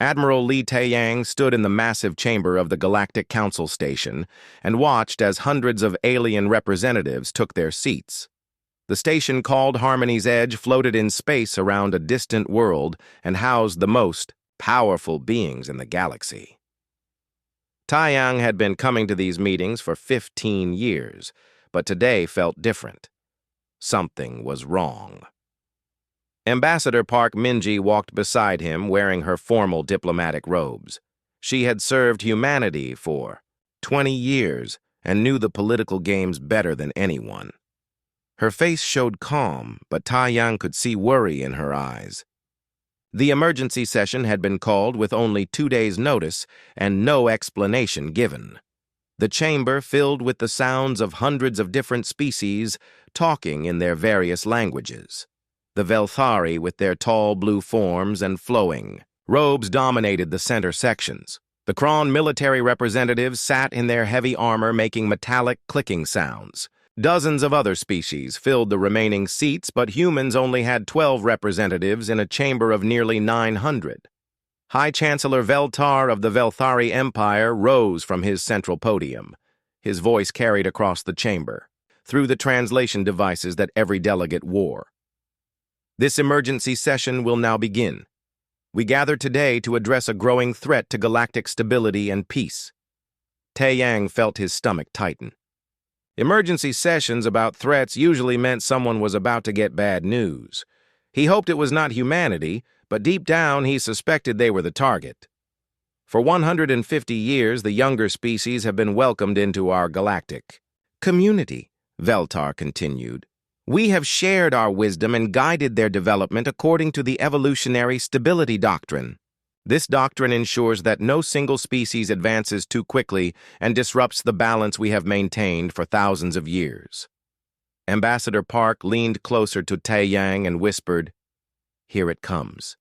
Admiral Li Taiyang stood in the massive chamber of the Galactic Council Station and watched as hundreds of alien representatives took their seats. The station called Harmony's Edge floated in space around a distant world and housed the most powerful beings in the galaxy. Taiyang had been coming to these meetings for 15 years, but today felt different. Something was wrong. Ambassador Park Minji walked beside him wearing her formal diplomatic robes. She had served humanity for 20 years and knew the political games better than anyone. Her face showed calm, but Taiyang could see worry in her eyes. The emergency session had been called with only 2 days' notice and no explanation given. The chamber filled with the sounds of hundreds of different species talking in their various languages. The Velthari, with their tall blue forms and flowing robes, dominated the center sections. The Kron military representatives sat in their heavy armor making metallic clicking sounds. Dozens of other species filled the remaining seats, but humans only had 12 representatives in a chamber of nearly 900. High Chancellor Veltar of the Velthari Empire rose from his central podium. His voice carried across the chamber, through the translation devices that every delegate wore. This emergency session will now begin. We gather today to address a growing threat to galactic stability and peace. Taiyang felt his stomach tighten. Emergency sessions about threats usually meant someone was about to get bad news. He hoped it was not humanity, but deep down he suspected they were the target. For 150 years, the younger species have been welcomed into our galactic community, Veltar continued. We have shared our wisdom and guided their development according to the evolutionary stability doctrine. This doctrine ensures that no single species advances too quickly and disrupts the balance we have maintained for thousands of years. Ambassador Park leaned closer to Taiyang and whispered, "Here it comes."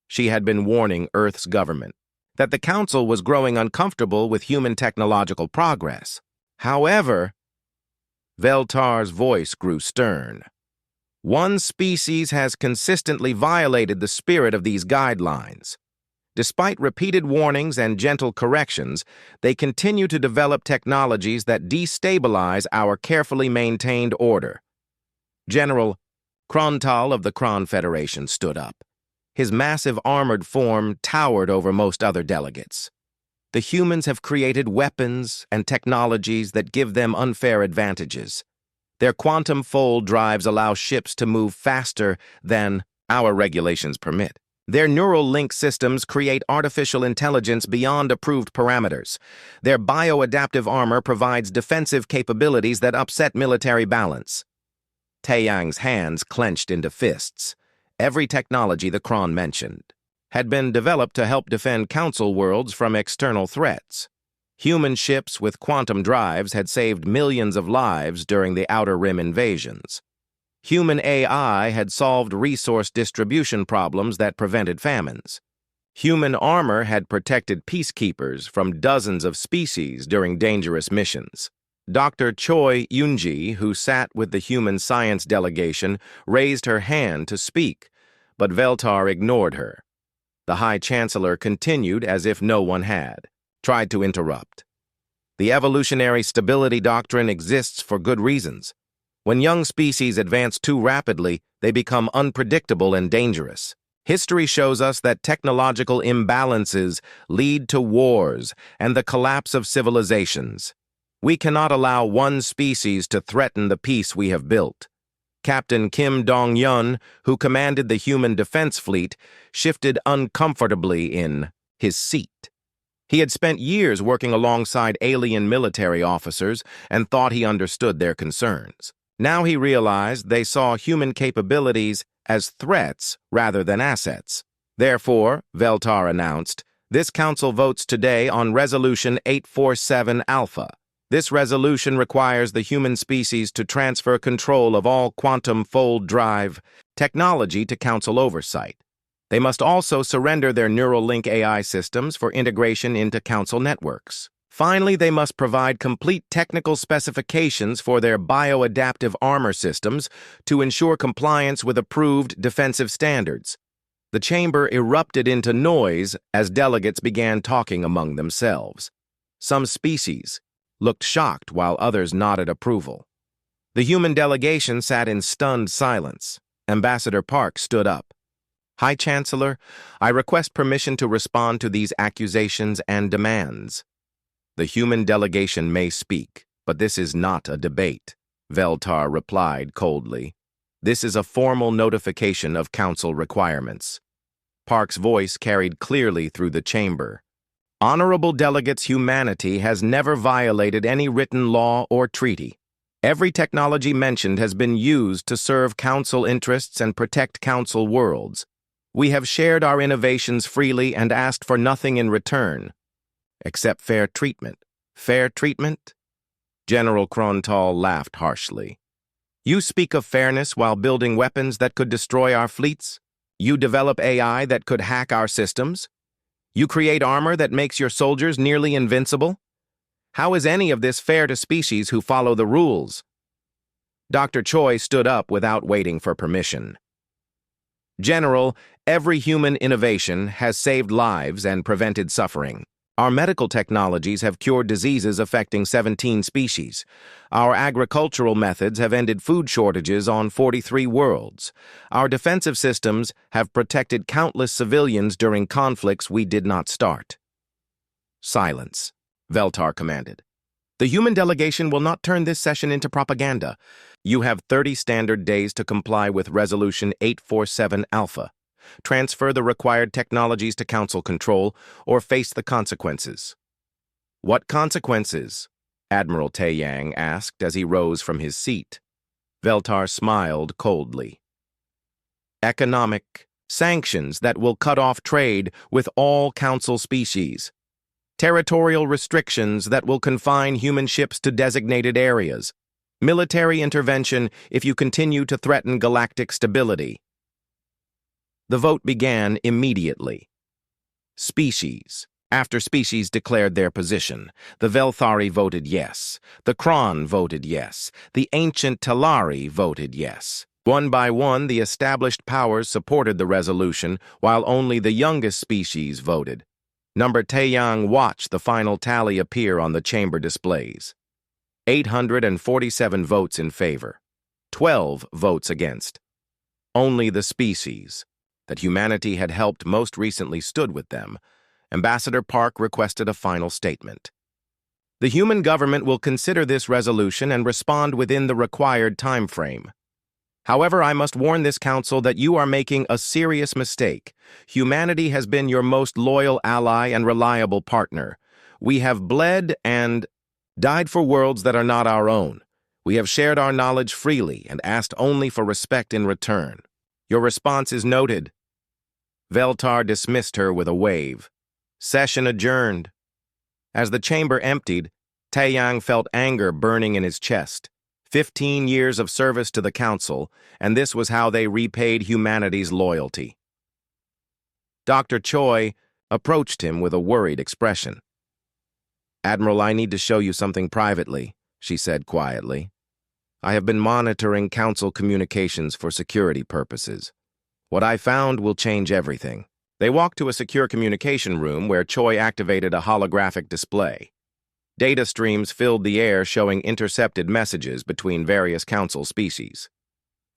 She had been warning Earth's government that the Council was growing uncomfortable with human technological progress. However, Veltar's voice grew stern. One species has consistently violated the spirit of these guidelines. Despite repeated warnings and gentle corrections, they continue to develop technologies that destabilize our carefully maintained order. General Krontal of the Kron Federation stood up. His massive armored form towered over most other delegates. The humans have created weapons and technologies that give them unfair advantages. Their quantum fold drives allow ships to move faster than our regulations permit. Their neural link systems create artificial intelligence beyond approved parameters. Their bioadaptive armor provides defensive capabilities that upset military balance. Taiyang's hands clenched into fists. Every technology the Kron mentioned had been developed to help defend Council worlds from external threats. Human ships with quantum drives had saved millions of lives during the Outer Rim invasions. Human AI had solved resource distribution problems that prevented famines. Human armor had protected peacekeepers from dozens of species during dangerous missions. Dr. Choi Yunji, who sat with the human science delegation, raised her hand to speak, but Veltar ignored her. The High Chancellor continued as if no one had tried to interrupt. The evolutionary stability doctrine exists for good reasons. When young species advance too rapidly, they become unpredictable and dangerous. History shows us that technological imbalances lead to wars and the collapse of civilizations. We cannot allow one species to threaten the peace we have built. Captain Kim Dong-yun, who commanded the Human Defense Fleet, shifted uncomfortably in his seat. He had spent years working alongside alien military officers and thought he understood their concerns. Now he realized they saw human capabilities as threats rather than assets. Therefore, Veltar announced, this council votes today on Resolution 847 Alpha. This resolution requires the human species to transfer control of all quantum fold drive technology to council oversight. They must also surrender their neural link AI systems for integration into council networks. Finally, they must provide complete technical specifications for their bioadaptive armor systems to ensure compliance with approved defensive standards. The chamber erupted into noise as delegates began talking among themselves. Some species looked shocked while others nodded approval. The human delegation sat in stunned silence. Ambassador Park stood up. "High Chancellor, I request permission to respond to these accusations and demands." "The human delegation may speak, but this is not a debate," Veltar replied coldly. "This is a formal notification of council requirements." Park's voice carried clearly through the chamber. "Honorable delegates, humanity has never violated any written law or treaty. Every technology mentioned has been used to serve council interests and protect council worlds. We have shared our innovations freely and asked for nothing in return, except fair treatment." "Fair treatment?" General Krontal laughed harshly. "You speak of fairness while building weapons that could destroy our fleets? You develop AI that could hack our systems? You create armor that makes your soldiers nearly invincible? How is any of this fair to species who follow the rules?" Dr. Choi stood up without waiting for permission. "General, every human innovation has saved lives and prevented suffering. Our medical technologies have cured diseases affecting 17 species. Our agricultural methods have ended food shortages on 43 worlds. Our defensive systems have protected countless civilians during conflicts we did not start." "Silence," Veltar commanded. "The human delegation will not turn this session into propaganda. You have 30 standard days to comply with Resolution 847 Alpha. Transfer the required technologies to council control, or face the consequences." "What consequences?" Admiral Taeyang asked as he rose from his seat. Veltar smiled coldly. "Economic sanctions that will cut off trade with all council species. Territorial restrictions that will confine human ships to designated areas. Military intervention if you continue to threaten galactic stability." The vote began immediately. Species after species declared their position. The Velthari voted yes. The Kron voted yes. The ancient Talari voted yes. One by one, the established powers supported the resolution, while only the youngest species voted. Number Taeyang watched the final tally appear on the chamber displays. 847 votes in favor. 12 votes against. Only the species that humanity had helped most recently stood with them. Ambassador Park requested a final statement. "The human government will consider this resolution and respond within the required time frame. However, I must warn this council that you are making a serious mistake. Humanity has been your most loyal ally and reliable partner. We have bled and died for worlds that are not our own. We have shared our knowledge freely and asked only for respect in return. Your response is noted." Veltar dismissed her with a wave. Session adjourned. As the chamber emptied, Taeyang felt anger burning in his chest. 15 years of service to the council, and this was how they repaid humanity's loyalty. Dr. Choi approached him with a worried expression. "Admiral, I need to show you something privately," she said quietly. "I have been monitoring council communications for security purposes. What I found will change everything." They walked to a secure communication room where Choi activated a holographic display. Data streams filled the air showing intercepted messages between various council species.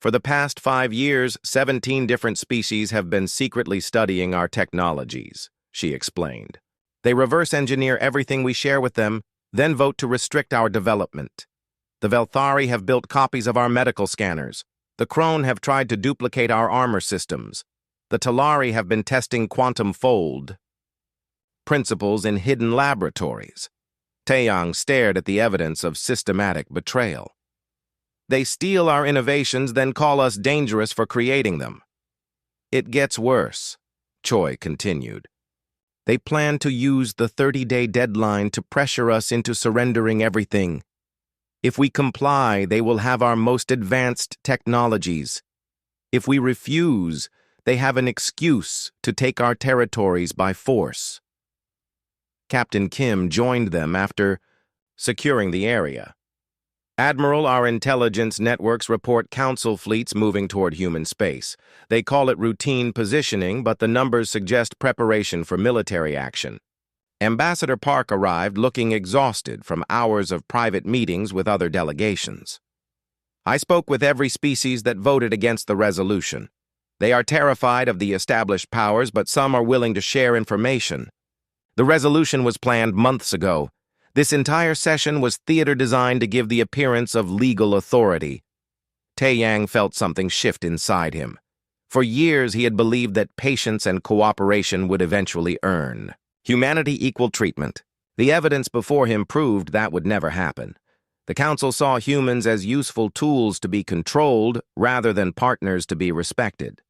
"For the past 5 years, 17 different species have been secretly studying our technologies," she explained. "They reverse engineer everything we share with them, then vote to restrict our development. The Velthari have built copies of our medical scanners. The Krone have tried to duplicate our armor systems. The Talari have been testing quantum fold principles in hidden laboratories." Taeyang stared at the evidence of systematic betrayal. "They steal our innovations, then call us dangerous for creating them." "It gets worse," Choi continued. "They plan to use the 30-day deadline to pressure us into surrendering everything. If we comply, they will have our most advanced technologies. If we refuse, they have an excuse to take our territories by force." Captain Kim joined them after securing the area. Admiral, our intelligence networks report council fleets moving toward human space. They call it routine positioning, but the numbers suggest preparation for military action. Ambassador Park arrived looking exhausted from hours of private meetings with other delegations. I spoke with every species that voted against the resolution. They are terrified of the established powers, but some are willing to share information. The resolution was planned months ago. This entire session was theater designed to give the appearance of legal authority. Taeyang felt something shift inside him. For years, he had believed that patience and cooperation would eventually earn humanity equal treatment. The evidence before him proved that would never happen. The Council saw humans as useful tools to be controlled rather than partners to be respected.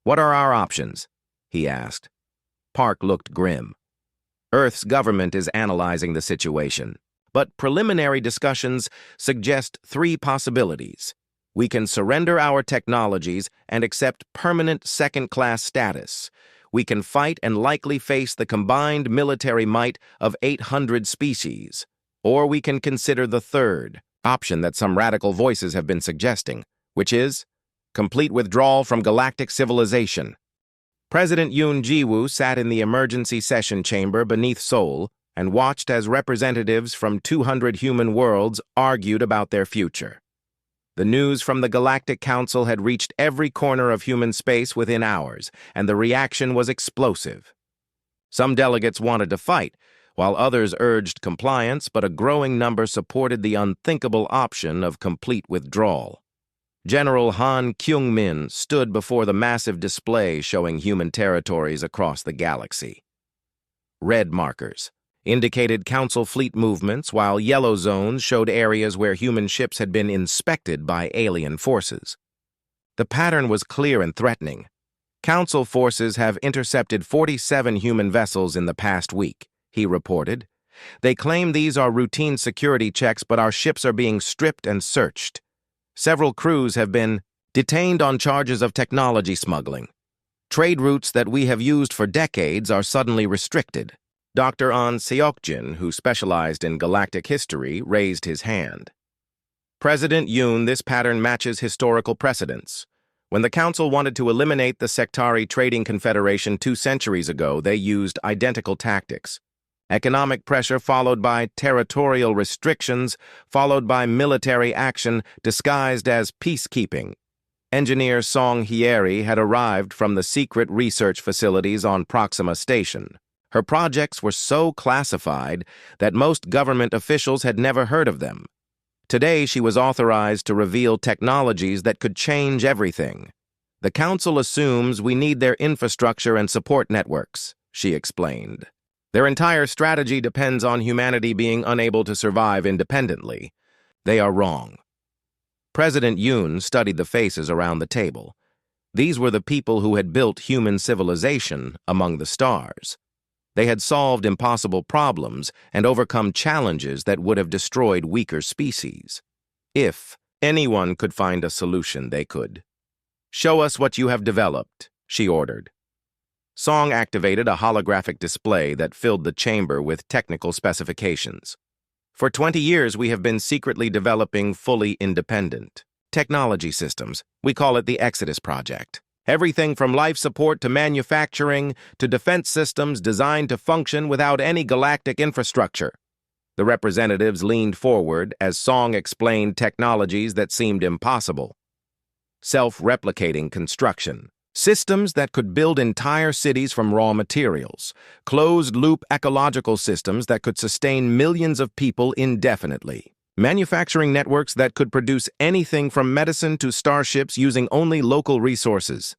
"What are our options?" he asked. Park looked grim. Earth's government is analyzing the situation, but preliminary discussions suggest three possibilities. We can surrender our technologies and accept permanent second-class status. We can fight and likely face the combined military might of 800 species. Or we can consider the third option that some radical voices have been suggesting, which is complete withdrawal from galactic civilization. President Yoon Ji-woo sat in the emergency session chamber beneath Seoul and watched as representatives from 200 human worlds argued about their future. The news from the Galactic Council had reached every corner of human space within hours, and the reaction was explosive. Some delegates wanted to fight, while others urged compliance, but a growing number supported the unthinkable option of complete withdrawal. General Han Kyung-min stood before the massive display showing human territories across the galaxy. Red markers indicated Council fleet movements, while yellow zones showed areas where human ships had been inspected by alien forces. The pattern was clear and threatening. Council forces have intercepted 47 human vessels in the past week, he reported. They claim these are routine security checks, but our ships are being stripped and searched. Several crews have been detained on charges of technology smuggling. Trade routes that we have used for decades are suddenly restricted. Dr. An Seokjin, who specialized in galactic history, raised his hand. President Yoon, this pattern matches historical precedents. When the Council wanted to eliminate the Sectari Trading Confederation 2 centuries ago, they used identical tactics. Economic pressure followed by territorial restrictions, followed by military action disguised as peacekeeping. Engineer Song Hyeri had arrived from the secret research facilities on Proxima Station. Her projects were so classified that most government officials had never heard of them. Today, she was authorized to reveal technologies that could change everything. The Council assumes we need their infrastructure and support networks, she explained. Their entire strategy depends on humanity being unable to survive independently. They are wrong. President Yoon studied the faces around the table. These were the people who had built human civilization among the stars. They had solved impossible problems and overcome challenges that would have destroyed weaker species. If anyone could find a solution, they could. "Show us what you have developed," she ordered. Song activated a holographic display that filled the chamber with technical specifications. "For 20 years, we have been secretly developing fully independent technology systems. We call it the Exodus Project. Everything from life support to manufacturing to defense systems designed to function without any galactic infrastructure." The representatives leaned forward as Song explained technologies that seemed impossible. Self-replicating construction. Systems that could build entire cities from raw materials. Closed-loop ecological systems that could sustain millions of people indefinitely. Manufacturing networks that could produce anything from medicine to starships using only local resources.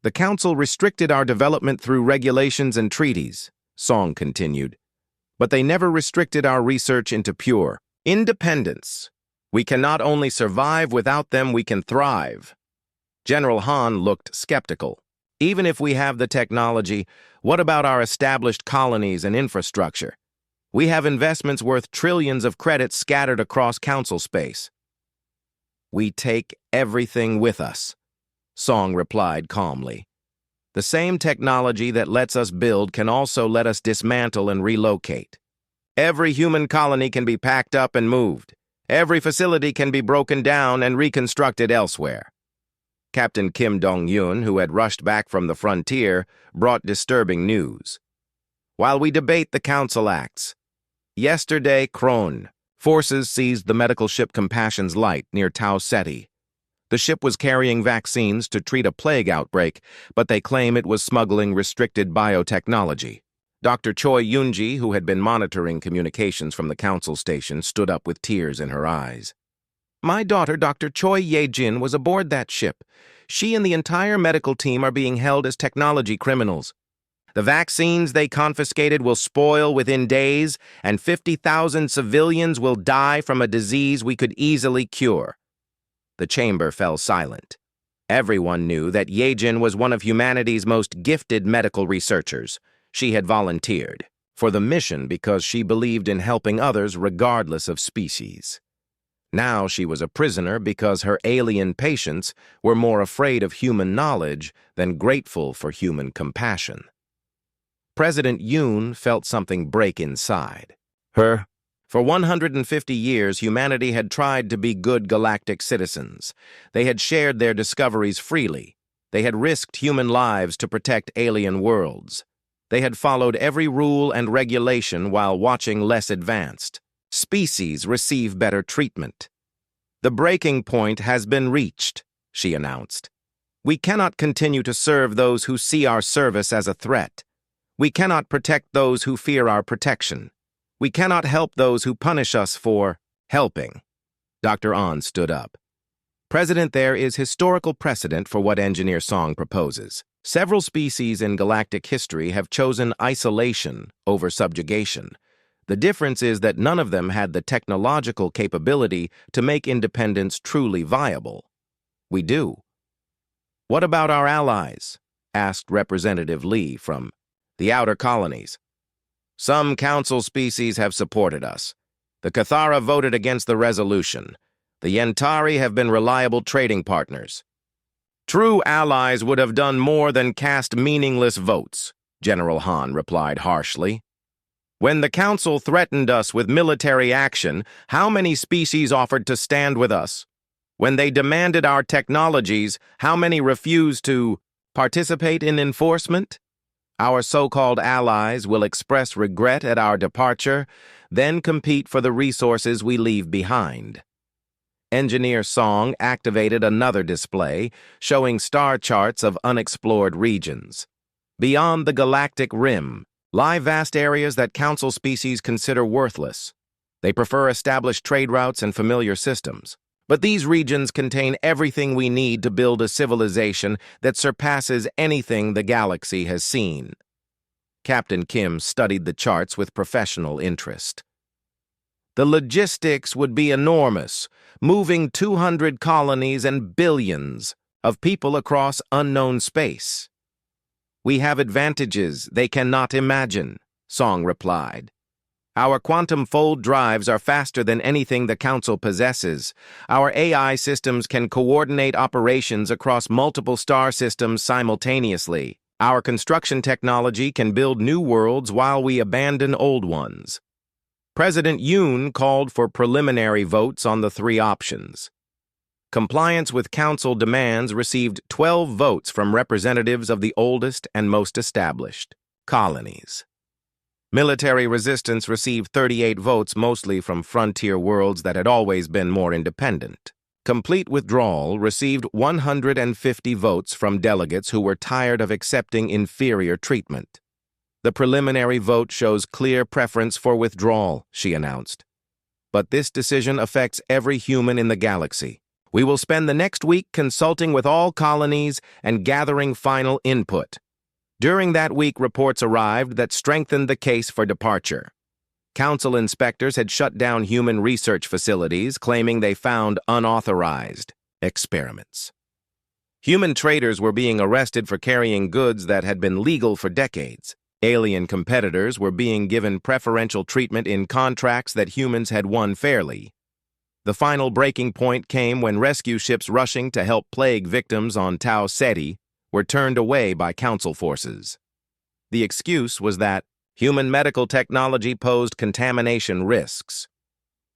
"The Council restricted our development through regulations and treaties," Song continued. "But they never restricted our research into pure independence. We can not only survive without them, we can thrive." General Han looked skeptical. "Even if we have the technology, what about our established colonies and infrastructure? We have investments worth trillions of credits scattered across Council space." "We take everything with us," Song replied calmly. "The same technology that lets us build can also let us dismantle and relocate. Every human colony can be packed up and moved, Every facility can be broken down and reconstructed elsewhere. Captain Kim Dong-yoon, who had rushed back from the frontier, brought disturbing news. While we debate the Council acts, yesterday, Kron, forces seized the medical ship Compassion's Light near Tau Ceti. The ship was carrying vaccines to treat a plague outbreak, but they claim it was smuggling restricted biotechnology. Dr. Choi Yoonji, who had been monitoring communications from the Council station, stood up with tears in her eyes. My daughter, Dr. Choi Ye-jin, was aboard that ship. She and the entire medical team are being held as technology criminals. The vaccines they confiscated will spoil within days, and 50,000 civilians will die from a disease we could easily cure. The chamber fell silent. Everyone knew that Ye-jin was one of humanity's most gifted medical researchers. She had volunteered for the mission because she believed in helping others regardless of species. Now she was a prisoner because her alien patients were more afraid of human knowledge than grateful for human compassion. President Yoon felt something break inside. For 150 years, humanity had tried to be good galactic citizens. They had shared their discoveries freely. They had risked human lives to protect alien worlds. They had followed every rule and regulation while watching less advanced species receive better treatment. The breaking point has been reached, she announced. We cannot continue to serve those who see our service as a threat. We cannot protect those who fear our protection. We cannot help those who punish us for helping. Dr. An stood up. President, there is historical precedent for what Engineer Song proposes. Several species in galactic history have chosen isolation over subjugation. The difference is that none of them had the technological capability to make independence truly viable. We do. What about our allies? Asked Representative Lee from the outer colonies. Some council species have supported us. The Cathara voted against the resolution. The Yentari have been reliable trading partners. True allies would have done more than cast meaningless votes, General Han replied harshly. When the Council threatened us with military action, how many species offered to stand with us? When they demanded our technologies, how many refused to participate in enforcement? Our so-called allies will express regret at our departure, then compete for the resources we leave behind. Engineer Song activated another display showing star charts of unexplored regions. Beyond the galactic rim lie vast areas that Council species consider worthless. They prefer established trade routes and familiar systems. But these regions contain everything we need to build a civilization that surpasses anything the galaxy has seen. Captain Kim studied the charts with professional interest. The logistics would be enormous, moving 200 colonies and billions of people across unknown space. We have advantages they cannot imagine, Song replied. Our quantum fold drives are faster than anything the Council possesses. Our AI systems can coordinate operations across multiple star systems simultaneously. Our construction technology can build new worlds while we abandon old ones. President Yoon called for preliminary votes on the three options. Compliance with Council demands received 12 votes from representatives of the oldest and most established colonies. Military resistance received 38 votes, mostly from frontier worlds that had always been more independent. Complete withdrawal received 150 votes from delegates who were tired of accepting inferior treatment. The preliminary vote shows clear preference for withdrawal, she announced. But this decision affects every human in the galaxy. We will spend the next week consulting with all colonies and gathering final input. During that week, reports arrived that strengthened the case for departure. Council inspectors had shut down human research facilities, claiming they found unauthorized experiments. Human traders were being arrested for carrying goods that had been legal for decades. Alien competitors were being given preferential treatment in contracts that humans had won fairly. The final breaking point came when rescue ships rushing to help plague victims on Tau Ceti were turned away by Council forces. The excuse was that human medical technology posed contamination risks.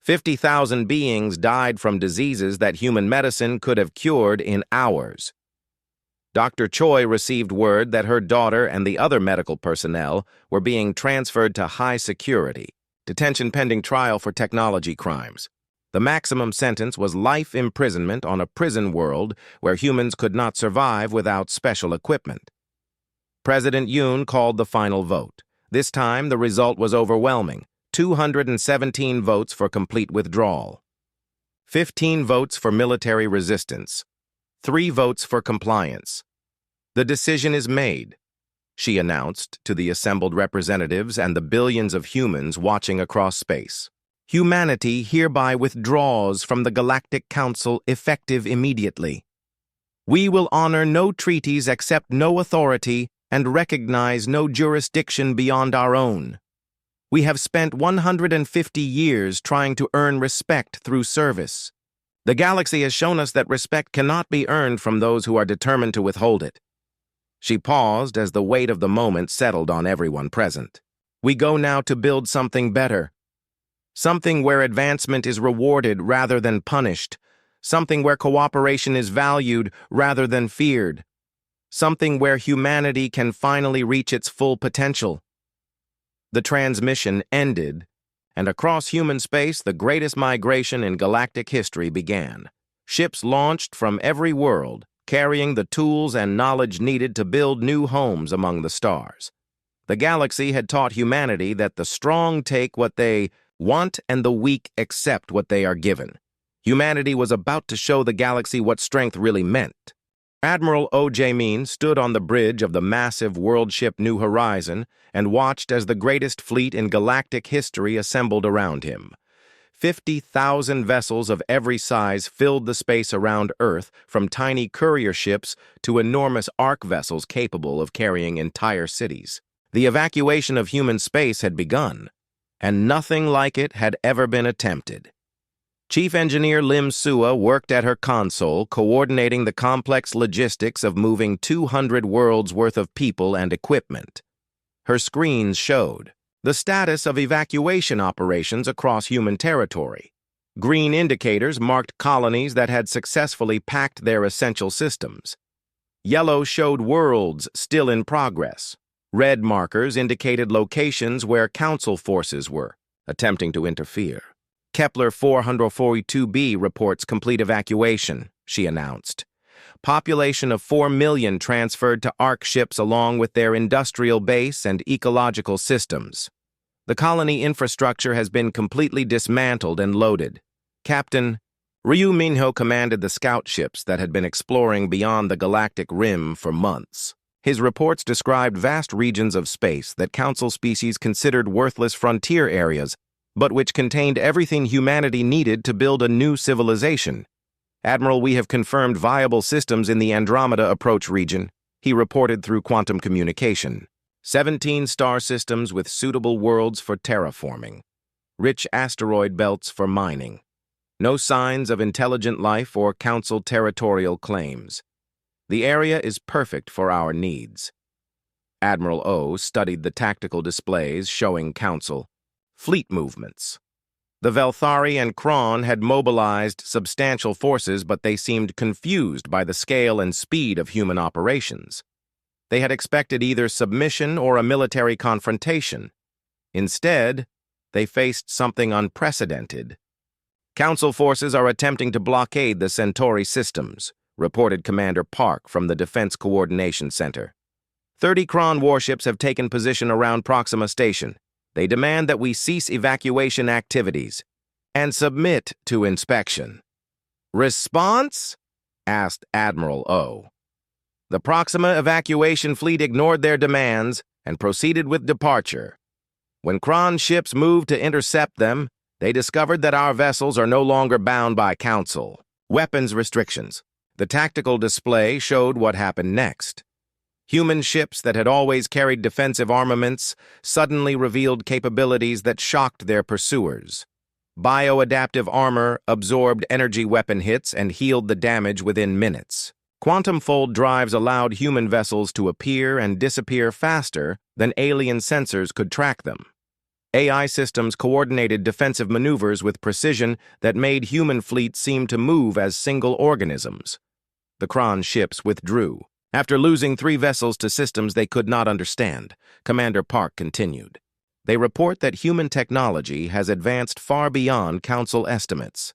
50,000 beings died from diseases that human medicine could have cured in hours. Dr. Choi received word that her daughter and the other medical personnel were being transferred to high security, detention pending trial for technology crimes. The maximum sentence was life imprisonment on a prison world where humans could not survive without special equipment. President Yoon called the final vote. This time, the result was overwhelming: 217 votes for complete withdrawal, 15 votes for military resistance, 3 votes for compliance. "The decision is made," she announced to the assembled representatives and the billions of humans watching across space. "Humanity hereby withdraws from the Galactic Council effective immediately. We will honor no treaties, accept no authority, and recognize no jurisdiction beyond our own. We have spent 150 years trying to earn respect through service. The galaxy has shown us that respect cannot be earned from those who are determined to withhold it." She paused as the weight of the moment settled on everyone present. "We go now to build something better. Something where advancement is rewarded rather than punished. Something where cooperation is valued rather than feared. Something where humanity can finally reach its full potential." The transmission ended, and across human space, the greatest migration in galactic history began. Ships launched from every world, carrying the tools and knowledge needed to build new homes among the stars. The galaxy had taught humanity that the strong take what they want and the weak accept what they are given. Humanity was about to show the galaxy what strength really meant. Admiral O. Jae-min stood on the bridge of the massive world ship New Horizon and watched as the greatest fleet in galactic history assembled around him. 50,000 vessels of every size filled the space around Earth, from tiny courier ships to enormous arc vessels capable of carrying entire cities. The evacuation of human space had begun, and nothing like it had ever been attempted. Chief Engineer Lim Sua worked at her console, coordinating the complex logistics of moving 200 worlds worth of people and equipment. Her screens showed the status of evacuation operations across human territory. Green indicators marked colonies that had successfully packed their essential systems. Yellow showed worlds still in progress. Red markers indicated locations where Council forces were attempting to interfere. Kepler 442b reports complete evacuation, she announced. Population of 4 million transferred to ARC ships along with their industrial base and ecological systems. The colony infrastructure has been completely dismantled and loaded. Captain Ryu Minho commanded the scout ships that had been exploring beyond the galactic rim for months. His reports described vast regions of space that Council species considered worthless frontier areas, but which contained everything humanity needed to build a new civilization. "Admiral, we have confirmed viable systems in the Andromeda Approach region," he reported through quantum communication. 17 star systems with suitable worlds for terraforming. Rich asteroid belts for mining. No signs of intelligent life or Council territorial claims. The area is perfect for our needs. Admiral O studied the tactical displays showing Council fleet movements. The Velthari and Kron had mobilized substantial forces, but they seemed confused by the scale and speed of human operations. They had expected either submission or a military confrontation. Instead, they faced something unprecedented. "Council forces are attempting to blockade the Centauri systems," reported Commander Park from the Defense Coordination Center. 30 Kron warships have taken position around Proxima Station. They demand that we cease evacuation activities and submit to inspection. "Response?" asked Admiral O. The Proxima evacuation fleet ignored their demands and proceeded with departure. When Kron ships moved to intercept them, they discovered that our vessels are no longer bound by Council weapons restrictions. The tactical display showed what happened next. Human ships that had always carried defensive armaments suddenly revealed capabilities that shocked their pursuers. Bioadaptive armor absorbed energy weapon hits and healed the damage within minutes. Quantum fold drives allowed human vessels to appear and disappear faster than alien sensors could track them. AI systems coordinated defensive maneuvers with precision that made human fleets seem to move as single organisms. The Kron ships withdrew. After losing 3 vessels to systems they could not understand, Commander Park continued. They report that human technology has advanced far beyond Council estimates.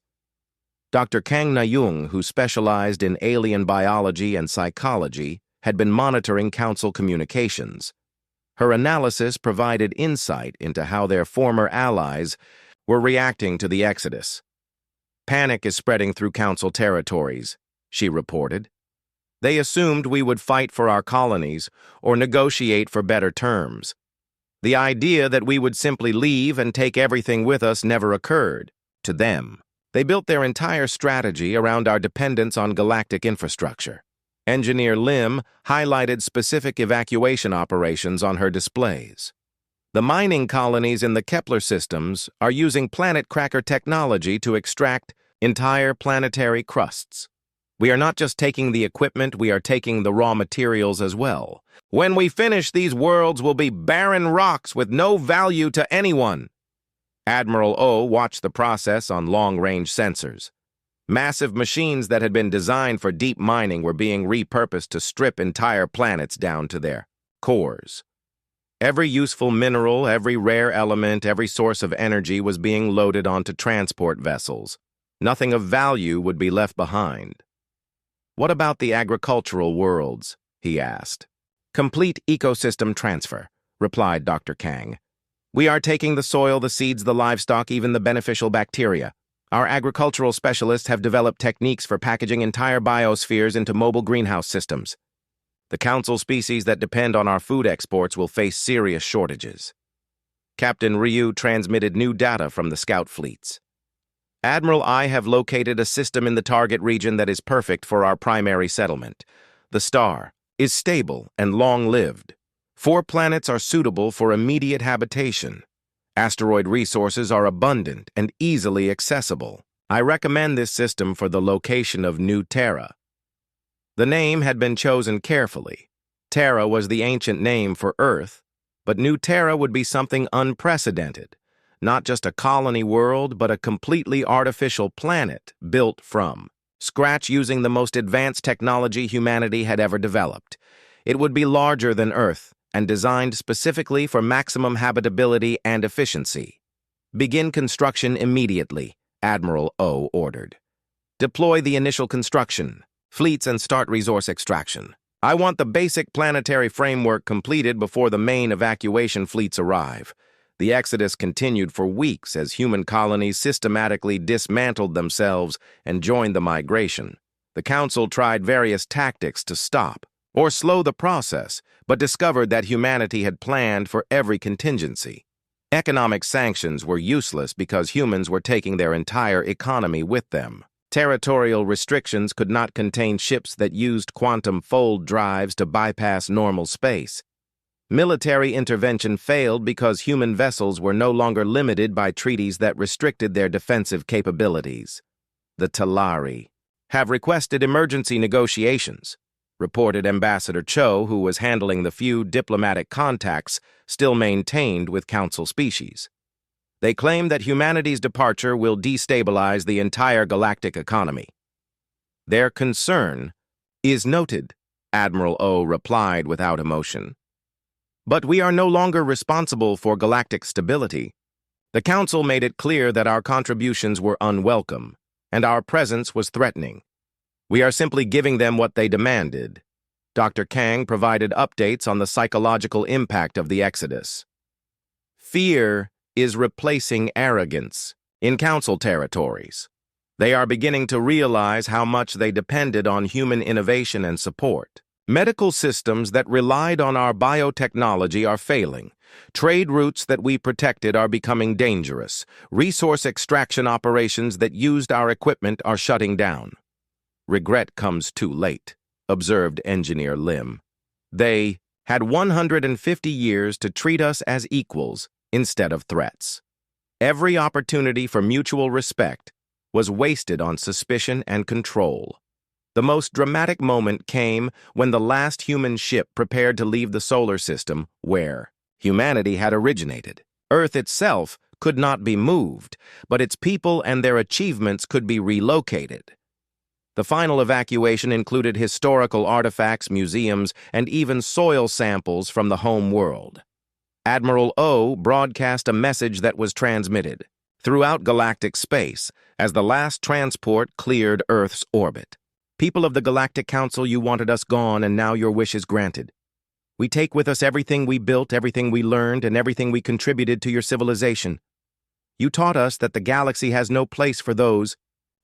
Dr. Kang Na-young, who specialized in alien biology and psychology, had been monitoring Council communications. Her analysis provided insight into how their former allies were reacting to the Exodus. Panic is spreading through Council territories, she reported. They assumed we would fight for our colonies or negotiate for better terms. The idea that we would simply leave and take everything with us never occurred to them. They built their entire strategy around our dependence on galactic infrastructure. Engineer Lim highlighted specific evacuation operations on her displays. The mining colonies in the Kepler systems are using planet cracker technology to extract entire planetary crusts. We are not just taking the equipment, we are taking the raw materials as well. When we finish, these worlds will be barren rocks with no value to anyone. Admiral O watched the process on long-range sensors. Massive machines that had been designed for deep mining were being repurposed to strip entire planets down to their cores. Every useful mineral, every rare element, every source of energy was being loaded onto transport vessels. Nothing of value would be left behind. What about the agricultural worlds? He asked. Complete ecosystem transfer, replied Dr. Kang. We are taking the soil, the seeds, the livestock, even the beneficial bacteria. Our agricultural specialists have developed techniques for packaging entire biospheres into mobile greenhouse systems. The Council species that depend on our food exports will face serious shortages. Captain Ryu transmitted new data from the scout fleets. Admiral, I have located a system in the target region that is perfect for our primary settlement. The star is stable and long-lived. 4 planets are suitable for immediate habitation. Asteroid resources are abundant and easily accessible. I recommend this system for the location of New Terra. The name had been chosen carefully. Terra was the ancient name for Earth, but New Terra would be something unprecedented. Not just a colony world, but a completely artificial planet built from scratch using the most advanced technology humanity had ever developed. It would be larger than Earth and designed specifically for maximum habitability and efficiency. Begin construction immediately, Admiral O ordered. Deploy the initial construction, fleets, and start resource extraction. I want the basic planetary framework completed before the main evacuation fleets arrive. The exodus continued for weeks as human colonies systematically dismantled themselves and joined the migration. The Council tried various tactics to stop or slow the process, but discovered that humanity had planned for every contingency. Economic sanctions were useless because humans were taking their entire economy with them. Territorial restrictions could not contain ships that used quantum fold drives to bypass normal space. Military intervention failed because human vessels were no longer limited by treaties that restricted their defensive capabilities. The Talari have requested emergency negotiations, reported Ambassador Cho, who was handling the few diplomatic contacts still maintained with Council species. They claim that humanity's departure will destabilize the entire galactic economy. Their concern is noted, Admiral O replied without emotion. But we are no longer responsible for galactic stability. The Council made it clear that our contributions were unwelcome, and our presence was threatening. We are simply giving them what they demanded. Dr. Kang provided updates on the psychological impact of the Exodus. Fear is replacing arrogance in Council territories. They are beginning to realize how much they depended on human innovation and support. Medical systems that relied on our biotechnology are failing. Trade routes that we protected are becoming dangerous. Resource extraction operations that used our equipment are shutting down. Regret comes too late, observed Engineer Lim. They had 150 years to treat us as equals instead of threats. Every opportunity for mutual respect was wasted on suspicion and control. The most dramatic moment came when the last human ship prepared to leave the solar system where humanity had originated. Earth itself could not be moved, but its people and their achievements could be relocated. The final evacuation included historical artifacts, museums, and even soil samples from the home world. Admiral O broadcast a message that was transmitted throughout galactic space as the last transport cleared Earth's orbit. People of the Galactic Council, you wanted us gone, and now your wish is granted. We take with us everything we built, everything we learned, and everything we contributed to your civilization. You taught us that the galaxy has no place for those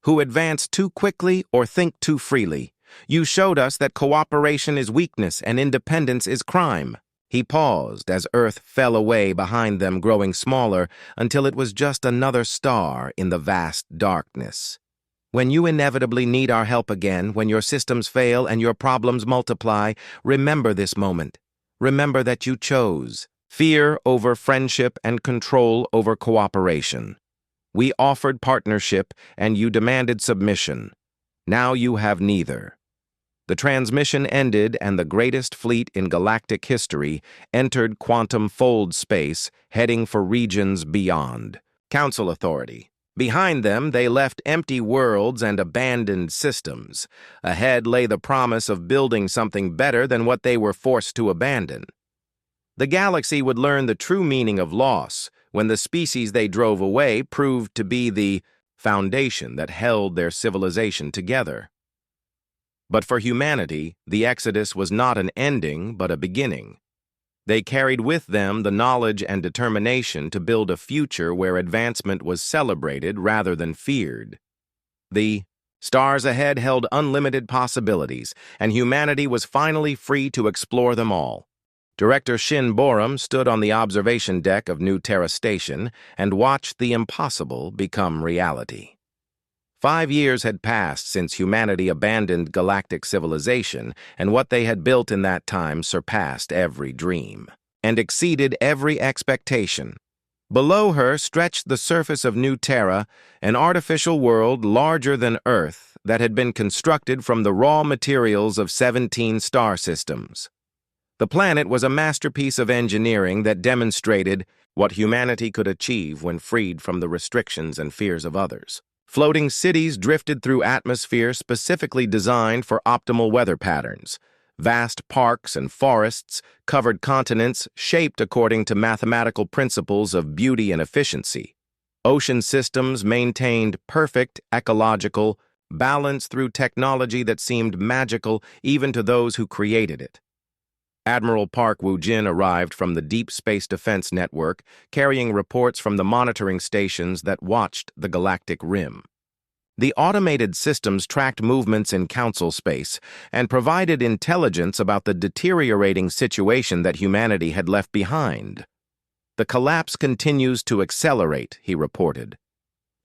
who advance too quickly or think too freely. You showed us that cooperation is weakness and independence is crime. He paused as Earth fell away behind them, growing smaller until it was just another star in the vast darkness. When you inevitably need our help again, when your systems fail and your problems multiply, remember this moment. Remember that you chose fear over friendship and control over cooperation. We offered partnership and you demanded submission. Now you have neither. The transmission ended and the greatest fleet in galactic history entered quantum fold space, heading for regions beyond. Council authority. Behind them, they left empty worlds and abandoned systems. Ahead lay the promise of building something better than what they were forced to abandon. The galaxy would learn the true meaning of loss when the species they drove away proved to be the foundation that held their civilization together. But for humanity, the exodus was not an ending, but a beginning. They carried with them the knowledge and determination to build a future where advancement was celebrated rather than feared. The stars ahead held unlimited possibilities, and humanity was finally free to explore them all. Director Shin Borum stood on the observation deck of New Terra Station and watched the impossible become reality. 5 years had passed since humanity abandoned galactic civilization, and what they had built in that time surpassed every dream and exceeded every expectation. Below her stretched the surface of New Terra, an artificial world larger than Earth that had been constructed from the raw materials of 17 star systems. The planet was a masterpiece of engineering that demonstrated what humanity could achieve when freed from the restrictions and fears of others. Floating cities drifted through atmosphere specifically designed for optimal weather patterns. Vast parks and forests covered continents shaped according to mathematical principles of beauty and efficiency. Ocean systems maintained perfect ecological balance through technology that seemed magical even to those who created it. Admiral Park Woo-jin arrived from the Deep Space Defense Network, carrying reports from the monitoring stations that watched the galactic rim. The automated systems tracked movements in Council space and provided intelligence about the deteriorating situation that humanity had left behind. The collapse continues to accelerate, he reported.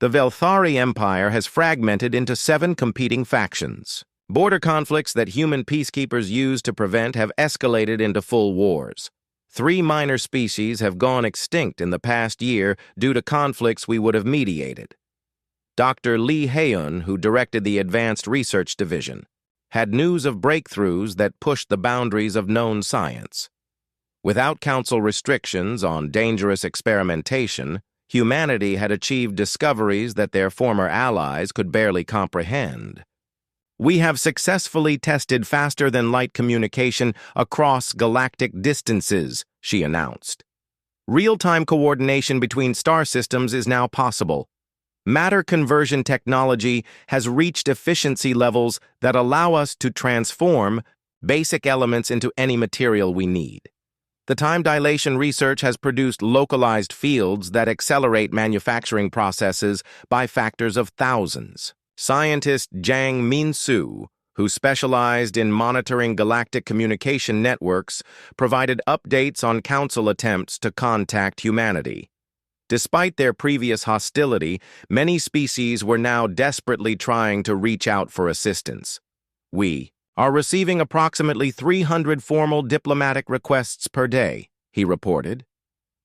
The Velthari Empire has fragmented into 7 competing factions. Border conflicts that human peacekeepers use to prevent have escalated into full wars. 3 minor species have gone extinct in the past year due to conflicts we would have mediated. Dr. Lee Haeun, who directed the Advanced Research Division, had news of breakthroughs that pushed the boundaries of known science. Without council restrictions on dangerous experimentation, humanity had achieved discoveries that their former allies could barely comprehend. We have successfully tested faster-than-light communication across galactic distances, she announced. Real-time coordination between star systems is now possible. Matter conversion technology has reached efficiency levels that allow us to transform basic elements into any material we need. The time dilation research has produced localized fields that accelerate manufacturing processes by factors of thousands. Scientist Jang Min-soo, who specialized in monitoring galactic communication networks, provided updates on Council attempts to contact humanity. Despite their previous hostility, many species were now desperately trying to reach out for assistance. We are receiving approximately 300 formal diplomatic requests per day, he reported.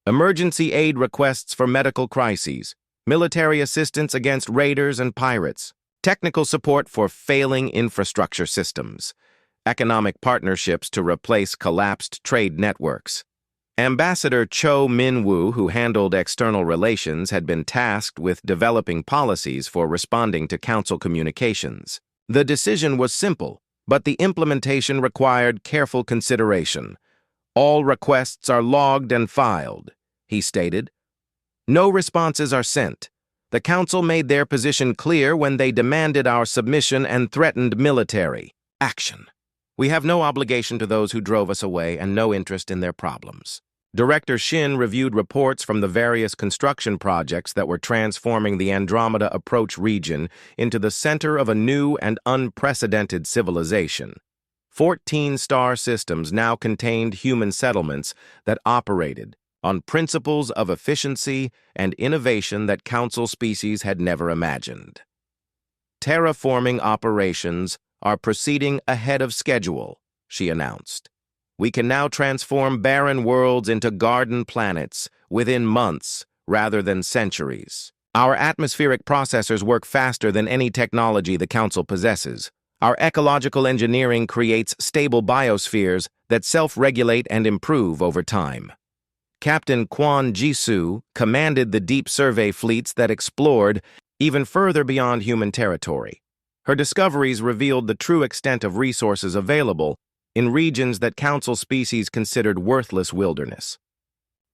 Emergency aid requests for medical crises, military assistance against raiders and pirates, technical support for failing infrastructure systems, economic partnerships to replace collapsed trade networks. Ambassador Cho Min-woo, who handled external relations, had been tasked with developing policies for responding to council communications. The decision was simple, but the implementation required careful consideration. "All requests are logged and filed," he stated. "No responses are sent. The council made their position clear when they demanded our submission and threatened military action. We have no obligation to those who drove us away and no interest in their problems." Director Shin reviewed reports from the various construction projects that were transforming the Andromeda Approach region into the center of a new and unprecedented civilization. 14 star systems now contained human settlements that operated on principles of efficiency and innovation that council species had never imagined. "Terraforming operations are proceeding ahead of schedule," she announced. "We can now transform barren worlds into garden planets within months rather than centuries. Our atmospheric processors work faster than any technology the Council possesses. Our ecological engineering creates stable biospheres that self-regulate and improve over time." Captain Kwon Jisoo commanded the deep survey fleets that explored even further beyond human territory. Her discoveries revealed the true extent of resources available in regions that council species considered worthless wilderness.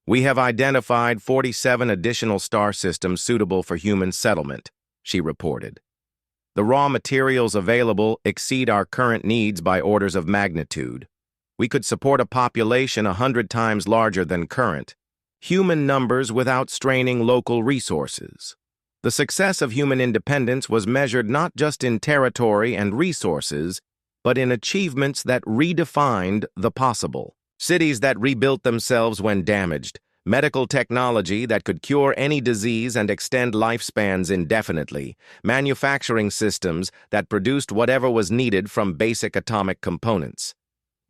"We have identified 47 additional star systems suitable for human settlement," she reported. "The raw materials available exceed our current needs by orders of magnitude. We could support a population 100 times larger than current human numbers without straining local resources." The success of human independence was measured not just in territory and resources, but in achievements that redefined the possible. Cities that rebuilt themselves when damaged, medical technology that could cure any disease and extend lifespans indefinitely, manufacturing systems that produced whatever was needed from basic atomic components.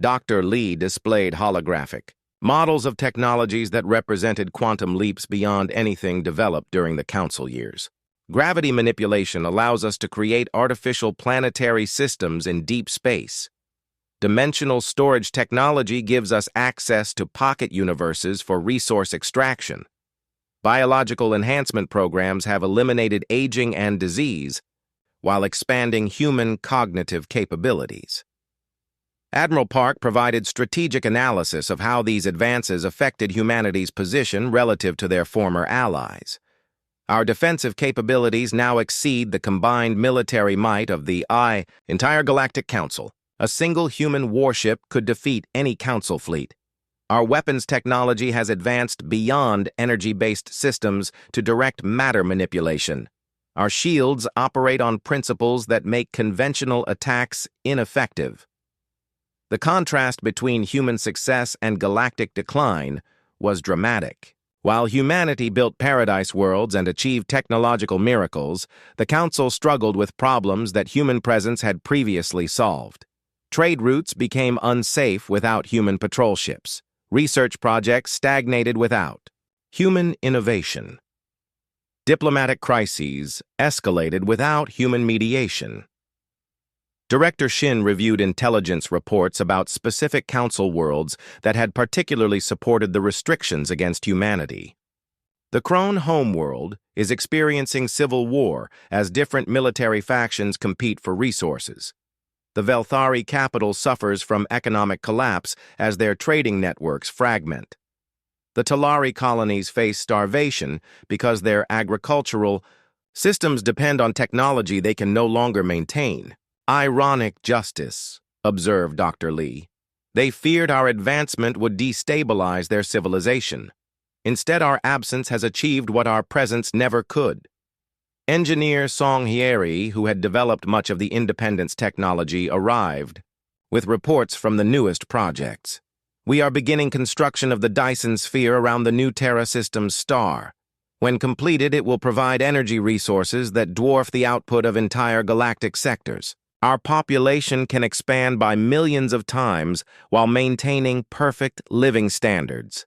Dr. Lee displayed holographic models of technologies that represented quantum leaps beyond anything developed during the council years. "Gravity manipulation allows us to create artificial planetary systems in deep space. Dimensional storage technology gives us access to pocket universes for resource extraction. Biological enhancement programs have eliminated aging and disease while expanding human cognitive capabilities." Admiral Park provided strategic analysis of how these advances affected humanity's position relative to their former allies. "Our defensive capabilities now exceed the combined military might of the entire Galactic Council. A single human warship could defeat any Council fleet. Our weapons technology has advanced beyond energy-based systems to direct matter manipulation. Our shields operate on principles that make conventional attacks ineffective." The contrast between human success and galactic decline was dramatic. While humanity built paradise worlds and achieved technological miracles, the Council struggled with problems that human presence had previously solved. Trade routes became unsafe without human patrol ships. Research projects stagnated without human innovation. Diplomatic crises escalated without human mediation. Director Shin reviewed intelligence reports about specific council worlds that had particularly supported the restrictions against humanity. The Krone homeworld is experiencing civil war as different military factions compete for resources. The Velthari capital suffers from economic collapse as their trading networks fragment. The Talari colonies face starvation because their agricultural systems depend on technology they can no longer maintain. "Ironic justice," observed Dr. Lee. "They feared our advancement would destabilize their civilization. Instead, our absence has achieved what our presence never could." Engineer Song Hyeri, who had developed much of the Independence technology, arrived with reports from the newest projects. "We are beginning construction of the Dyson sphere around the new Terra Systems star. When completed, it will provide energy resources that dwarf the output of entire galactic sectors. Our population can expand by millions of times while maintaining perfect living standards."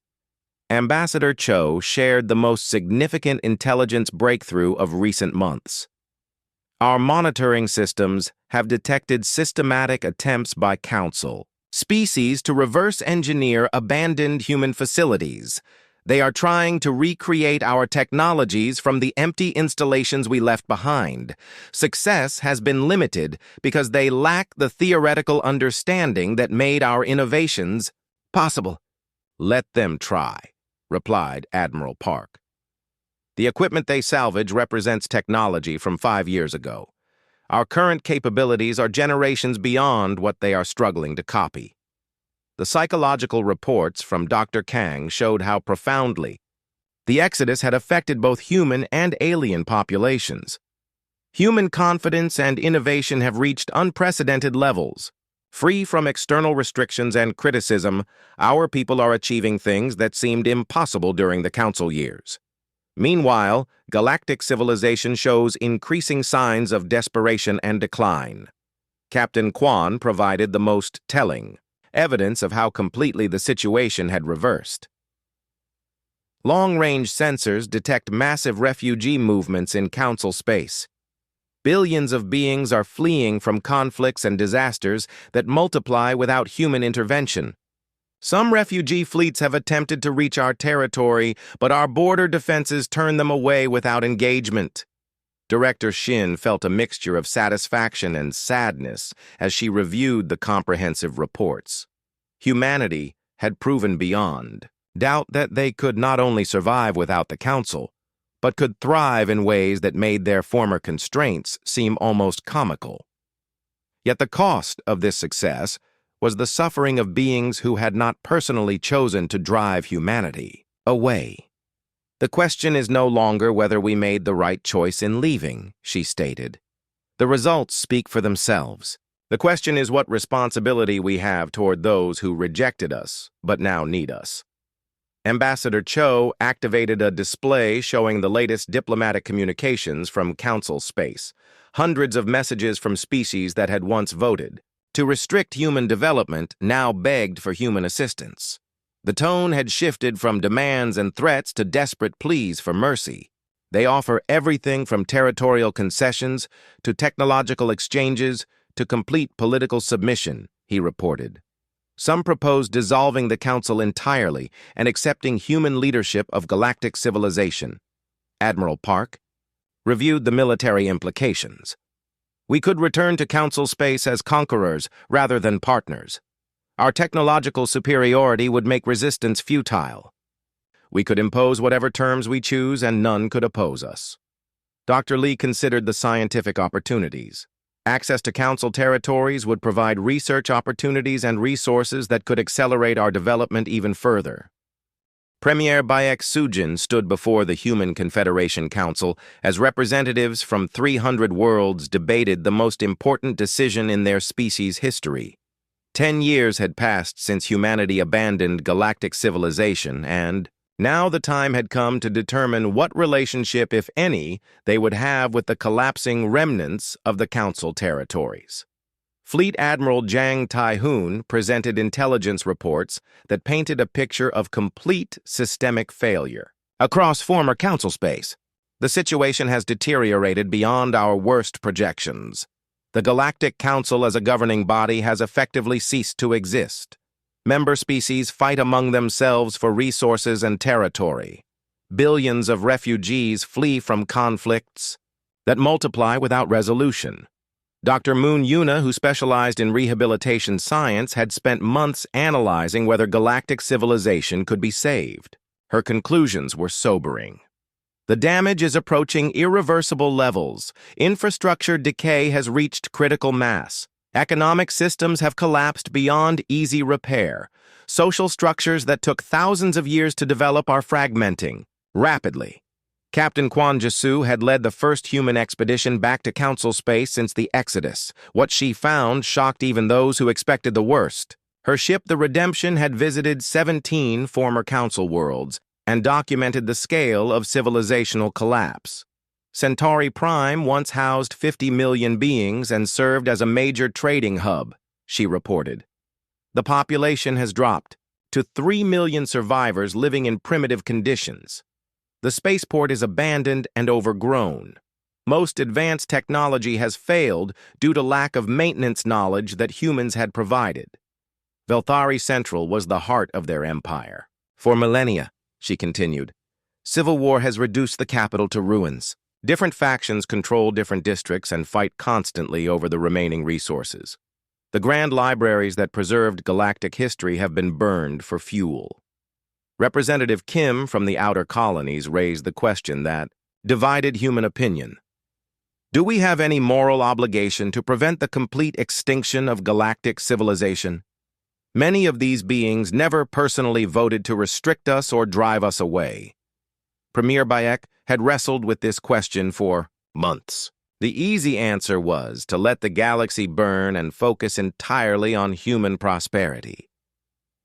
Ambassador Cho shared the most significant intelligence breakthrough of recent months. "Our monitoring systems have detected systematic attempts by Council species to reverse engineer abandoned human facilities. They are trying to recreate our technologies from the empty installations we left behind. Success has been limited because they lack the theoretical understanding that made our innovations possible. Let them try, replied Admiral Park. The equipment they salvage represents technology from 5 years ago. Our current capabilities are generations beyond what they are struggling to copy. The psychological reports from Dr. Kang showed how profoundly the Exodus had affected both human and alien populations. Human confidence and innovation have reached unprecedented levels. Free from external restrictions and criticism, our people are achieving things that seemed impossible during the Council years. Meanwhile, galactic civilization shows increasing signs of desperation and decline. Captain Kwan provided the most telling evidence of how completely the situation had reversed. Long-range sensors detect massive refugee movements in Council space. Billions of beings are fleeing from conflicts and disasters that multiply without human intervention. Some refugee fleets have attempted to reach our territory, but our border defenses turn them away without engagement. Director Shin felt a mixture of satisfaction and sadness as she reviewed the comprehensive reports. Humanity had proven beyond doubt that they could not only survive without the Council, but could thrive in ways that made their former constraints seem almost comical. Yet the cost of this success was the suffering of beings who had not personally chosen to drive humanity away. The question is no longer whether we made the right choice in leaving, she stated. The results speak for themselves. The question is what responsibility we have toward those who rejected us, but now need us. Ambassador Cho activated a display showing the latest diplomatic communications from Council space, hundreds of messages from species that had once voted to restrict human development now begged for human assistance. The tone had shifted from demands and threats to desperate pleas for mercy. They offer everything from territorial concessions to technological exchanges to complete political submission, he reported. Some proposed dissolving the Council entirely and accepting human leadership of galactic civilization. Admiral Park reviewed the military implications. We could return to Council space as conquerors rather than partners. Our technological superiority would make resistance futile. We could impose whatever terms we choose and none could oppose us. Dr. Lee considered the scientific opportunities. Access to Council territories would provide research opportunities and resources that could accelerate our development even further. Premier Baek Sujin stood before the Human Confederation Council as representatives from 300 worlds debated the most important decision in their species' history. 10 years had passed since humanity abandoned galactic civilization, and now the time had come to determine what relationship, if any, they would have with the collapsing remnants of the Council territories. Fleet Admiral Jang Tai-hoon presented intelligence reports that painted a picture of complete systemic failure. Across former Council space, the situation has deteriorated beyond our worst projections. The Galactic Council as a governing body has effectively ceased to exist. Member species fight among themselves for resources and territory. Billions of refugees flee from conflicts that multiply without resolution. Dr. Moon Yuna, who specialized in rehabilitation science, had spent months analyzing whether galactic civilization could be saved. Her conclusions were sobering. The damage is approaching irreversible levels. Infrastructure decay has reached critical mass. Economic systems have collapsed beyond easy repair. Social structures that took thousands of years to develop are fragmenting rapidly. Captain Kwon Jasu had led the first human expedition back to Council space since the Exodus. What she found shocked even those who expected the worst. Her ship, the Redemption, had visited 17 former Council worlds and documented the scale of civilizational collapse. SciFiPrime once housed 50 million beings and served as a major trading hub, she reported. The population has dropped to 3 million survivors living in primitive conditions. The spaceport is abandoned and overgrown. Most advanced technology has failed due to lack of maintenance knowledge that humans had provided. Velthari Central was the heart of their empire. For millennia, she continued, civil war has reduced the capital to ruins. Different factions control different districts and fight constantly over the remaining resources. The grand libraries that preserved galactic history have been burned for fuel. Representative Kim from the outer colonies raised the question that divided human opinion. Do we have any moral obligation to prevent the complete extinction of galactic civilization? Many of these beings never personally voted to restrict us or drive us away. Premier Bayek had wrestled with this question for months. The easy answer was to let the galaxy burn and focus entirely on human prosperity.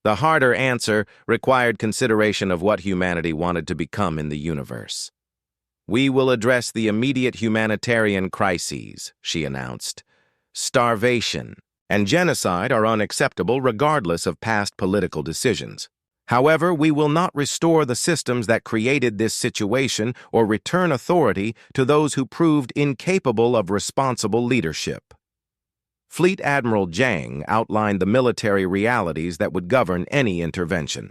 The harder answer required consideration of what humanity wanted to become in the universe. We will address the immediate humanitarian crises, she announced. Starvation and genocide are unacceptable regardless of past political decisions. However, we will not restore the systems that created this situation or return authority to those who proved incapable of responsible leadership. Fleet Admiral Zhang outlined the military realities that would govern any intervention.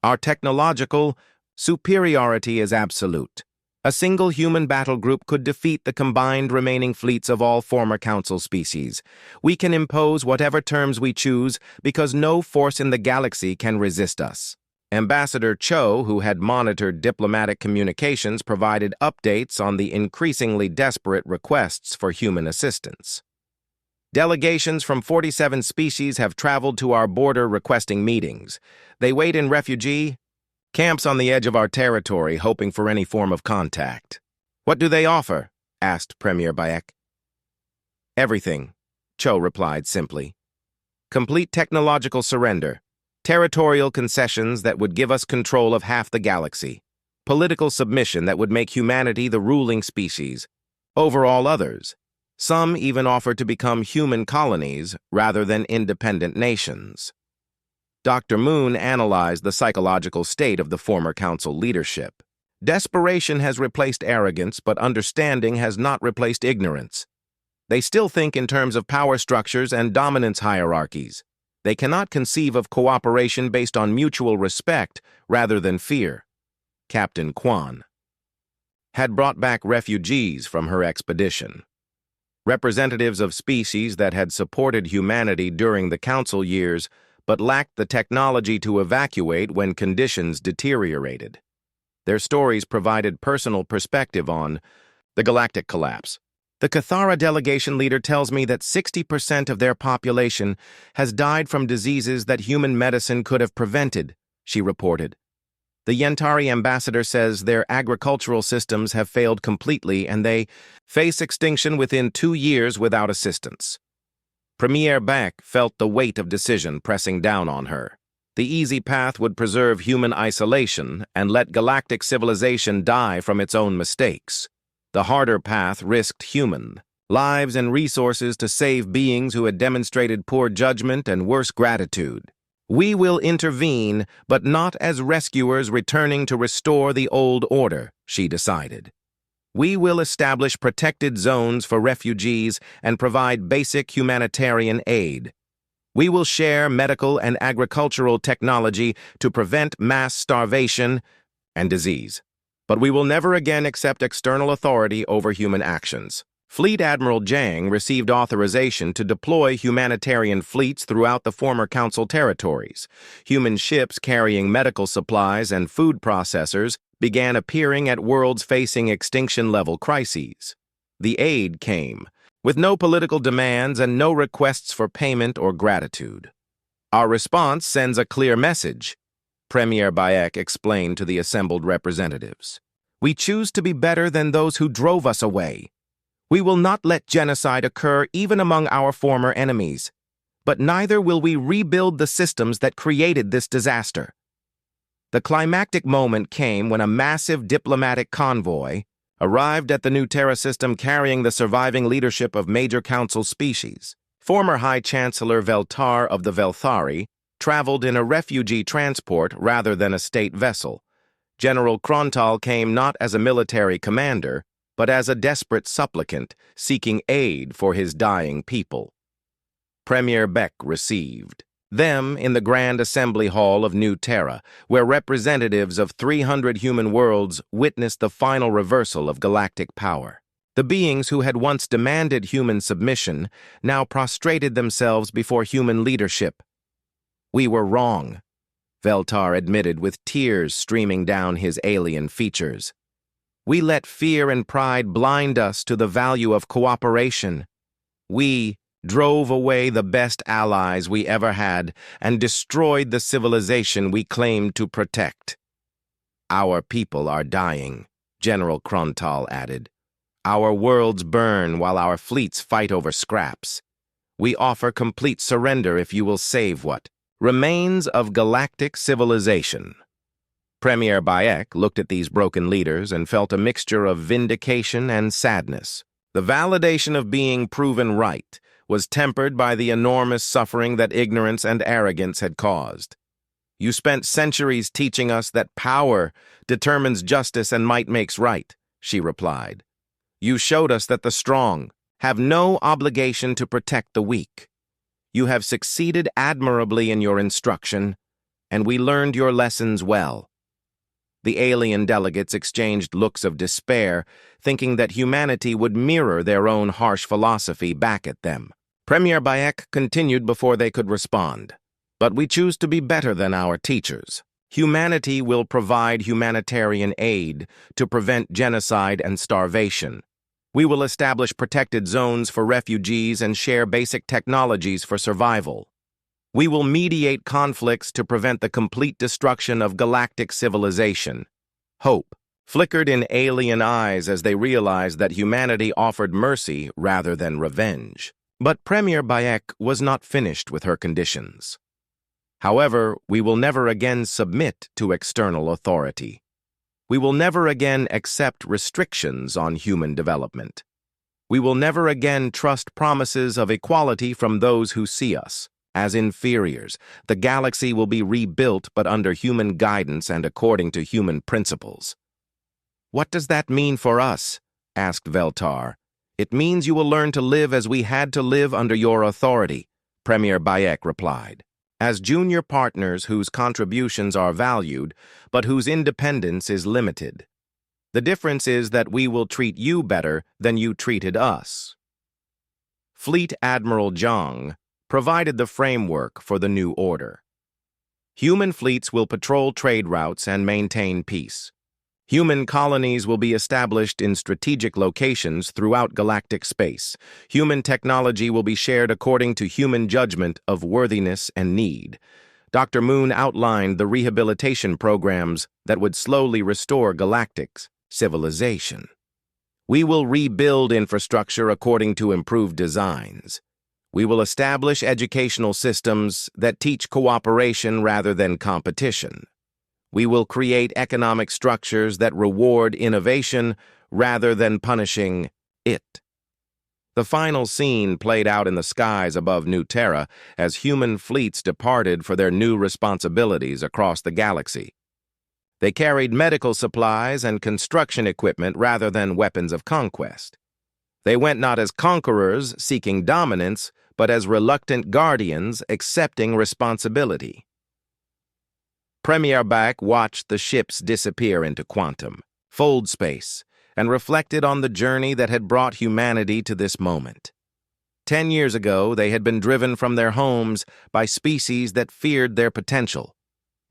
Our technological superiority is absolute. A single human battle group could defeat the combined remaining fleets of all former Council species. We can impose whatever terms we choose because no force in the galaxy can resist us. Ambassador Cho, who had monitored diplomatic communications, provided updates on the increasingly desperate requests for human assistance. Delegations from 47 species have traveled to our border requesting meetings. They wait in refugee camps on the edge of our territory, hoping for any form of contact. What do they offer? Asked Premier Bayek. Everything, Cho replied simply. Complete technological surrender, territorial concessions that would give us control of half the galaxy, political submission that would make humanity the ruling species over all others. Some even offered to become human colonies rather than independent nations. Dr. Moon analyzed the psychological state of the former Council leadership. Desperation has replaced arrogance, but understanding has not replaced ignorance. They still think in terms of power structures and dominance hierarchies. They cannot conceive of cooperation based on mutual respect rather than fear. Captain Kwan had brought back refugees from her expedition. Representatives of species that had supported humanity during the Council years but lacked the technology to evacuate when conditions deteriorated. Their stories provided personal perspective on the galactic collapse. The Cathara delegation leader tells me that 60% of their population has died from diseases that human medicine could have prevented, she reported. The Yentari ambassador says their agricultural systems have failed completely and they face extinction within 2 years without assistance. Premier Bayek felt the weight of decision pressing down on her. The easy path would preserve human isolation and let galactic civilization die from its own mistakes. The harder path risked human lives and resources to save beings who had demonstrated poor judgment and worse gratitude. We will intervene, but not as rescuers returning to restore the old order, she decided. We will establish protected zones for refugees and provide basic humanitarian aid. We will share medical and agricultural technology to prevent mass starvation and disease. But we will never again accept external authority over human actions. Fleet Admiral Zhang received authorization to deploy humanitarian fleets throughout the former Council territories. Human ships carrying medical supplies and food processors began appearing at worlds facing extinction-level crises. The aid came, with no political demands and no requests for payment or gratitude. Our response sends a clear message, Premier Bayek explained to the assembled representatives. We choose to be better than those who drove us away. We will not let genocide occur even among our former enemies, but neither will we rebuild the systems that created this disaster. The climactic moment came when a massive diplomatic convoy arrived at the new Terra system carrying the surviving leadership of major Council species. Former High Chancellor Veltar of the Velthari traveled in a refugee transport rather than a state vessel. General Krontal came not as a military commander, but as a desperate supplicant seeking aid for his dying people. Premier Beck received Them in the Grand Assembly Hall of New Terra, where representatives of 300 human worlds witnessed the final reversal of galactic power. The beings who had once demanded human submission now prostrated themselves before human leadership. "We were wrong," Veltar admitted with tears streaming down his alien features. "We let fear and pride blind us to the value of cooperation. We drove away the best allies we ever had and destroyed the civilization we claimed to protect." "Our people are dying," General Krontal added. "Our worlds burn while our fleets fight over scraps. We offer complete surrender if you will save what remains of galactic civilization." Premier Bayek looked at these broken leaders and felt a mixture of vindication and sadness. The validation of being proven right was tempered by the enormous suffering that ignorance and arrogance had caused. "You spent centuries teaching us that power determines justice and might makes right," she replied. "You showed us that the strong have no obligation to protect the weak. You have succeeded admirably in your instruction, and we learned your lessons well." The alien delegates exchanged looks of despair, thinking that humanity would mirror their own harsh philosophy back at them. Premier Bayek continued before they could respond. "But we choose to be better than our teachers. Humanity will provide humanitarian aid to prevent genocide and starvation. We will establish protected zones for refugees and share basic technologies for survival. We will mediate conflicts to prevent the complete destruction of galactic civilization." Hope flickered in alien eyes as they realized that humanity offered mercy rather than revenge. But Premier Bayek was not finished with her conditions. "However, we will never again submit to external authority. We will never again accept restrictions on human development. We will never again trust promises of equality from those who see us as inferiors. The galaxy will be rebuilt, but under human guidance and according to human principles." "What does that mean for us?" asked Veltar. "It means you will learn to live as we had to live under your authority," Premier Bayek replied. "As junior partners whose contributions are valued, but whose independence is limited. The difference is that we will treat you better than you treated us." Fleet Admiral Zhang provided the framework for the new order. Human fleets will patrol trade routes and maintain peace. Human colonies will be established in strategic locations throughout galactic space. Human technology will be shared according to human judgment of worthiness and need. Dr. Moon outlined the rehabilitation programs that would slowly restore galactic civilization. "We will rebuild infrastructure according to improved designs. We will establish educational systems that teach cooperation rather than competition. We will create economic structures that reward innovation rather than punishing it." The final scene played out in the skies above New Terra as human fleets departed for their new responsibilities across the galaxy. They carried medical supplies and construction equipment rather than weapons of conquest. They went not as conquerors seeking dominance, but as reluctant guardians accepting responsibility. Premier Bayek watched the ships disappear into quantum, fold space, and reflected on the journey that had brought humanity to this moment. 10 years ago, they had been driven from their homes by species that feared their potential.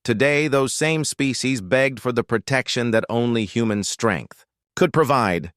Today, those same species begged for the protection that only human strength could provide.